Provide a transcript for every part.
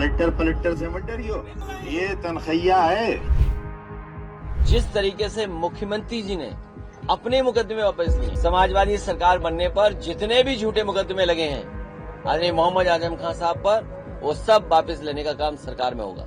Collector से मत डरियो, ये तनखैया है। जिस तरीके से मुख्यमंत्री जी ने अपने मुकदमे वापस लिए, समाजवादी सरकार बनने पर जितने भी झूठे मुकदमे लगे हैं आदरणीय मोहम्मद आजम खान साहब पर, वो सब वापस लेने का काम सरकार में होगा।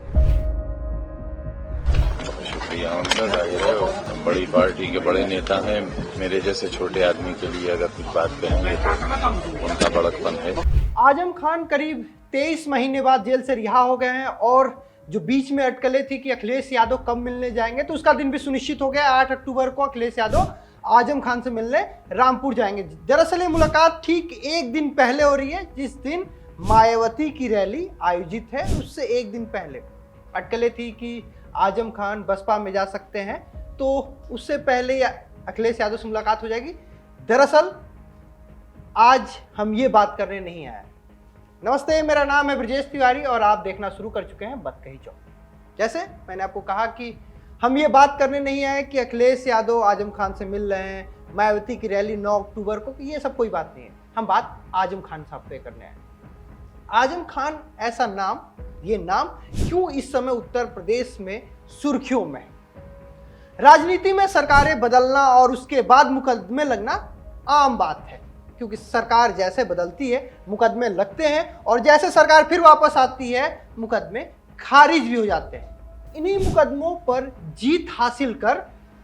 शुक्रिया उनका, जाहिर है बड़ी पार्टी के बड़े नेता हैं, मेरे जैसे छोटे आदमी के लिए अगर कुछ बात कहेंगे तो उनका बड़कपन है। आजम खान करीब 23 महीने बाद जेल से रिहा हो गए हैं और जो बीच में अटकलें थी कि अखिलेश यादव कब मिलने जाएंगे, तो उसका दिन भी सुनिश्चित हो गया। 8 अक्टूबर को अखिलेश यादव आजम खान से मिलने रामपुर जाएंगे। दरअसल ये मुलाकात ठीक एक दिन पहले हो रही है, जिस दिन मायावती की रैली आयोजित है उससे एक दिन पहले अटकलें थी कि आजम खान बसपा में जा सकते हैं, तो उससे पहले अखिलेश यादव से मुलाकात हो जाएगी। दरअसल आज हम ये बात करने नहीं आए। नमस्ते, मेरा नाम है ब्रजेश तिवारी और आप देखना शुरू कर चुके हैं बतकही चौक। जैसे मैंने आपको कहा कि हम ये बात करने नहीं आए कि अखिलेश यादव आजम खान से मिल रहे हैं, मायावती की रैली 9 अक्टूबर को, कि ये सब कोई बात नहीं है। हम बात आजम खान साहब पे करने आए। आजम खान ऐसा नाम, ये नाम क्यों इस समय उत्तर प्रदेश में सुर्खियों में? राजनीति में सरकारें बदलना और उसके बाद मुकदमे लगना आम बात है, क्योंकि सरकार जैसे बदलती है मुकदमे लगते हैं और जैसे सरकार फिर वापस आती है मुकदमे खारिज भी हो जाते हैं। इन्हीं मुकदमों पर जीत हासिल कर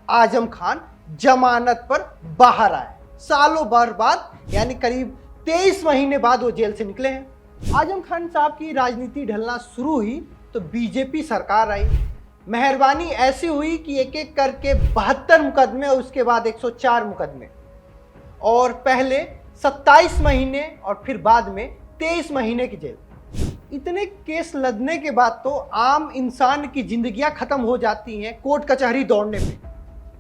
आजम खान जमानत पर बाहर आए। सालों भर बाद, यानी करीब 23 महीने बाद वो जेल से निकले हैं। आजम खान साहब की राजनीति ढलना शुरू हुई तो बीजेपी सरकार आई। मेहरबानी ऐसी हुई कि एक एक करके 72 मुकदमे, उसके बाद 104 मुकदमे, और पहले 27 महीने और फिर बाद में 23 महीने की जेल। इतने केस लदने के बाद तो आम इंसान की जिंदगियां खत्म हो जाती हैं कोर्ट कचहरी दौड़ने पे।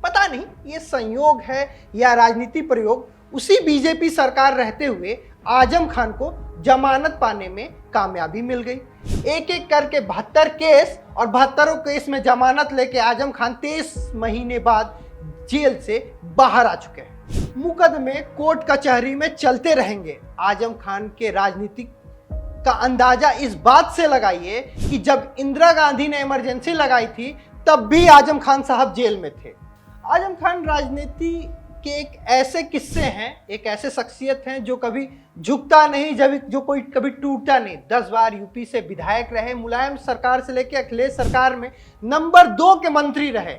पता नहीं ये संयोग है या राजनीति प्रयोग। उसी बीजेपी सरकार रहते हुए आजम खान को जमानत पाने में कामयाबी मिल गई। एक एक करके 72 केस और 72 केस में जमानत लेके आजम खान 23 महीने बाद जेल से बाहर आ चुके हैं। मुकदमे कोर्ट कचहरी में चलते रहेंगे। आजम खान के राजनीतिक का अंदाजा इस बात से लगाइए कि जब इंदिरा गांधी ने इमरजेंसी लगाई थी तब भी आजम खान साहब जेल में थे। आजम खान राजनीति के एक ऐसे किस्से हैं, एक ऐसे शख्सियत हैं जो कभी झुकता नहीं, जो कोई कभी टूटता नहीं। 10 बार यूपी से विधायक रहे, मुलायम सरकार से लेकर अखिलेश सरकार में नंबर 2 के मंत्री रहे,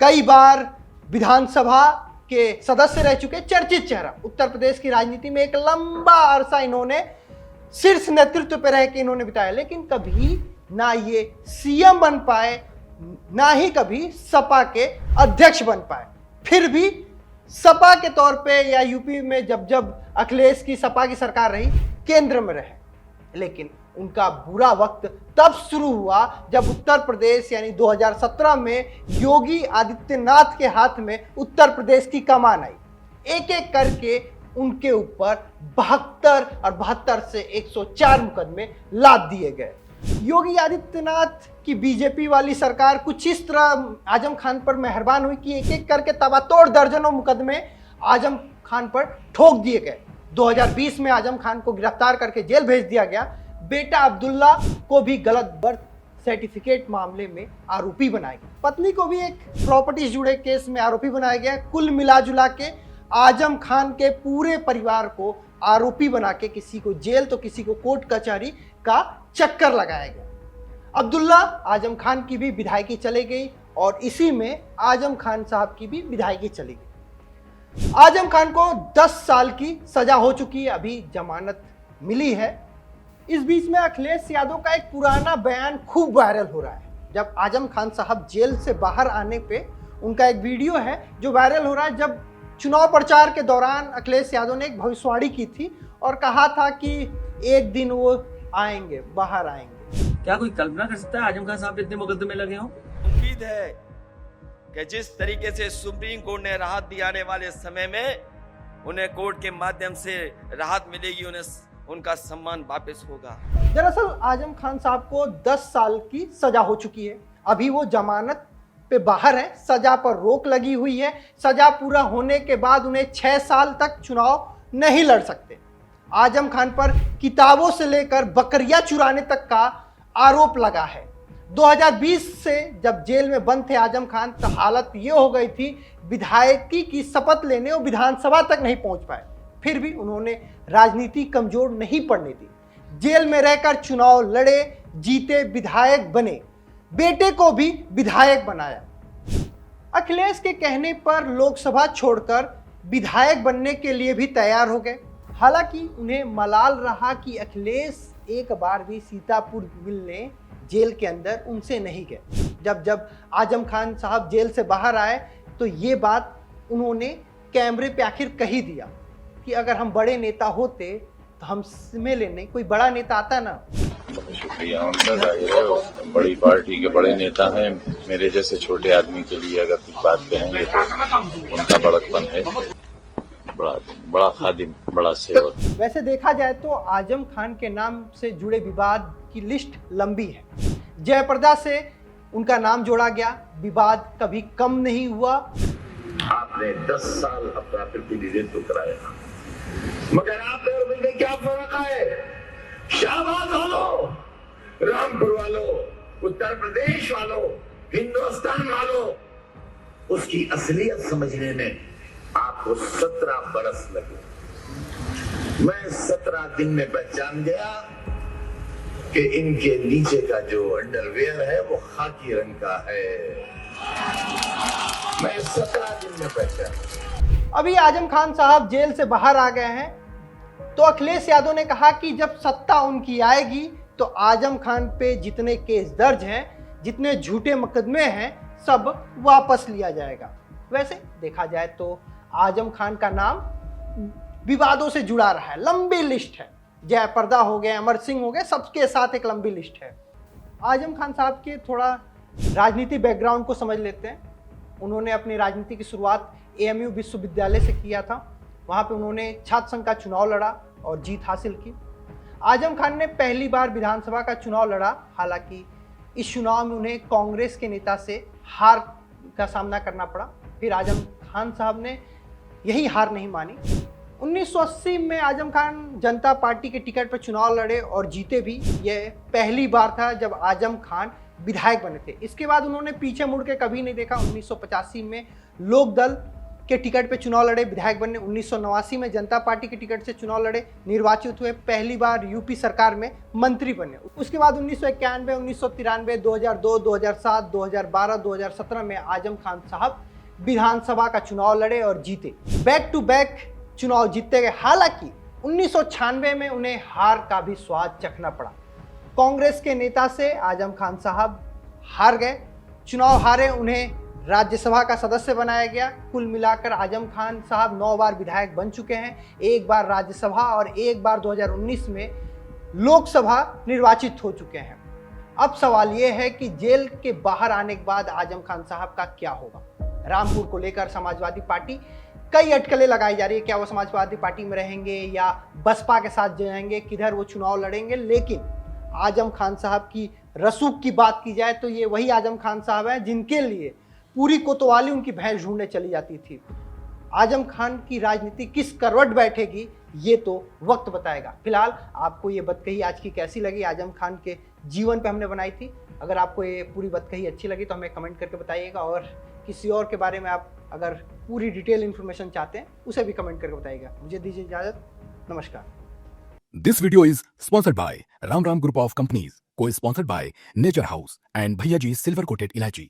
कई बार विधानसभा के सदस्य रह चुके, चर्चित चेहरा। उत्तर प्रदेश की राजनीति में एक लंबा अरसा इन्होंने शीर्ष नेतृत्व पर रह के इन्होंने बिताया, लेकिन कभी ना ये सीएम बन पाए, ना ही कभी सपा के अध्यक्ष बन पाए। फिर भी सपा के तौर पे या यूपी में जब अखिलेश की सपा की सरकार रही, केंद्र में रहे। लेकिन उनका बुरा वक्त तब शुरू हुआ जब उत्तर प्रदेश यानी 2017 में योगी आदित्यनाथ के हाथ में उत्तर प्रदेश की कमान आई। एक एक करके उनके ऊपर 72 और 72 से 104 मुकदमे लाद दिए गए। योगी आदित्यनाथ की बीजेपी वाली सरकार कुछ इस तरह आजम खान पर मेहरबान हुई कि एक एक करके तबातोड़ दर्जनों मुकदमे आजम खान पर ठोक दिए गए। 2020 में आजम खान को गिरफ्तार करके जेल भेज दिया गया। बेटा अब्दुल्ला को भी गलत बर्थ सर्टिफिकेट मामले में आरोपी बनाया गया। पत्नी को भी एक प्रॉपर्टी जुड़े केस में आरोपी बनाया गया। कुल मिला जुला के आजम खान के पूरे परिवार को आरोपी बना के किसी को जेल तो किसी को कोर्ट कचहरी का चक्कर लगाया गया। अब्दुल्ला आजम खान की भी विधायकी चली गई और इसी में आजम खान साहब की भी विधायकी चली गई। आजम खान को 10 साल की सजा हो चुकी है, अभी जमानत मिली है। इस बीच में अखिलेश यादव का एक पुराना बयान खूब वायरल हो रहा है। जब आजम खान साहब जेल से बाहर आने पे उनका एक वीडियो है जो वायरल हो रहा है। जब चुनाव प्रचार के दौरान अखिलेश यादव ने एक भविष्यवाणी की थी और कहा था कि एक दिन वो आएंगे, बाहर आएंगे। क्या कोई कल्पना कर सकता है आजम खान साहब इतने मुकदमे लगे हों? उम्मीद है कि जिस तरीके से सुप्रीम कोर्ट ने राहत दिलाने वाले समय में उन्हें कोर्ट के माध्यम से राहत मिलेगी, उन्हें उनका सम्मान वापस होगा। दरअसल आजम खान साहब को 10 साल की सजा हो चुकी है। अभी वो जमानत पे बाहर है, सजा पर रोक लगी हुई है। सजा पूरा होने के बाद उन्हें 6 साल तक चुनाव नहीं लड़ सकते। आजम खान पर किताबों से लेकर बकरियां चुराने तक का आरोप लगा है। 2020 से जब जेल में बंद थे आजम खान तो हालत ये हो गई थी, विधायकी की शपथ लेने और विधानसभा तक नहीं पहुंच पाए। फिर भी उन्होंने राजनीति कमजोर नहीं पड़ने दी, जेल में रहकर चुनाव लड़े, जीते, विधायक बने, बेटे को भी विधायक बनाया। अखिलेश के कहने पर लोकसभा छोड़कर विधायक बनने के लिए भी तैयार हो गए। हालांकि उन्हें मलाल रहा कि अखिलेश एक बार भी सीतापुर मिलने जेल के अंदर उनसे नहीं गए। जब आजम खान साहब जेल से बाहर आए तो ये बात उन्होंने कैमरे पे आखिर कह ही दिया कि अगर हम बड़े नेता होते तो हम में लेने कोई बड़ा नेता आता ना। शुक्रिया उनका, जाहिर है बड़ी पार्टी के बड़े नेता हैं, मेरे जैसे छोटे आदमी के लिए अगर कुछ बात कहेंगे तो उनका बड़कपन है। बड़ा खादिम, बड़ा सेवक। वैसे देखा जाए तो आजम खान के नाम से जुड़े विवाद की लिस्ट लंबी है। जयप्रदा से उनका नाम जोड़ा गया, विवाद कभी कम नहीं हुआ। आपने 10 साल अपना प्रतिनिधित्व कराया, मगर आप और मुझे क्या फर्क है? शाहबाद वालों, रामपुर वालों, उत्तर प्रदेश वालों, हिंदुस्तान वालों, उसकी असलियत समझने में आपको 17 बरस लगे। मैं 17 दिन में पहचान गया कि इनके नीचे का जो अंडरवेयर है वो खाकी रंग का है। मैं 17 दिन में पहचान। अभी आजम खान साहब जेल से बाहर आ गए हैं तो अखिलेश यादव ने कहा कि जब सत्ता उनकी आएगी तो आजम खान पे जितने केस दर्ज हैं, जितने झूठे मुकदमे हैं, सब वापस लिया जाएगा। वैसे देखा जाए तो आजम खान का नाम विवादों से जुड़ा रहा है, लंबी लिस्ट है। जयप्रदा हो गए, अमर सिंह हो गए, सबके साथ एक लंबी लिस्ट है। आजम खान साहब के थोड़ा राजनीति बैकग्राउंड को समझ लेते हैं। उन्होंने अपनी राजनीति की शुरुआत AMU विश्वविद्यालय से किया था। वहाँ पे उन्होंने छात्र संघ का चुनाव लड़ा और जीत हासिल की। आजम खान ने पहली बार विधानसभा का चुनाव लड़ा, हालांकि इस चुनाव में उन्हें कांग्रेस के नेता से हार का सामना करना पड़ा। फिर आजम खान साहब ने यही हार नहीं मानी। 1980 में आजम खान जनता पार्टी के टिकट पर चुनाव लड़े और जीते भी। यह पहली बार था जब आजम खान विधायक बने थे। इसके बाद उन्होंने पीछे मुड़ के कभी नहीं देखा। 1985 में लोक दल के टिकट पे चुनाव लड़े, विधायक बने। 1989 में जनता पार्टी के टिकट से चुनाव लड़े, निर्वाचित हुए, पहली बार यूपी सरकार में मंत्री बने। उसके बाद 1991, 1993, 2002, 2007, 2012, 2017 में आजम खान साहब विधानसभा का चुनाव लड़े और जीते। बैक टू बैक चुनाव जीतते गए। हालांकि 1996 में उन्हें हार का भी स्वाद चखना पड़ा। कांग्रेस के नेता से आजम खान साहब हार गए, चुनाव हारे, उन्हें राज्यसभा का सदस्य बनाया गया। कुल मिलाकर आजम खान साहब 9 बार विधायक बन चुके हैं, 1 बार राज्यसभा और 1 बार 2019 में लोकसभा निर्वाचित हो चुके हैं। अब सवाल यह है कि जेल के बाहर आने के बाद आजम खान साहब का क्या होगा। रामपुर को लेकर समाजवादी पार्टी कई अटकलें लगाई जा रही है। क्या वो समाजवादी पार्टी में रहेंगे या बसपा के साथ जाएंगे, किधर वो चुनाव लड़ेंगे। लेकिन आजम खान साहब की रसूख की बात की जाए तो ये वही आजम खान साहब हैं जिनके लिए पूरी कोतवाली उनकी भैंस ढूंढने चली जाती थी। आजम खान की राजनीति किस करवट बैठेगी ये तो वक्त बताएगा। फिलहाल आपको ये बतकही आज की कैसी लगी, आजम खान के जीवन पे हमने बनाई थी। अगर आपको ये पूरी बतकही अच्छी लगी तो हमें कमेंट करके बताइएगा, और किसी और के बारे में आप अगर पूरी डिटेल इन्फॉर्मेशन चाहते हैं उसे भी कमेंट करके बताइएगा। मुझे दीजिए इजाजत, नमस्कार। This video is sponsored by Ram Group of Companies, co-sponsored by Nature House and Bhaiya Ji Silver Coated Ilaichi.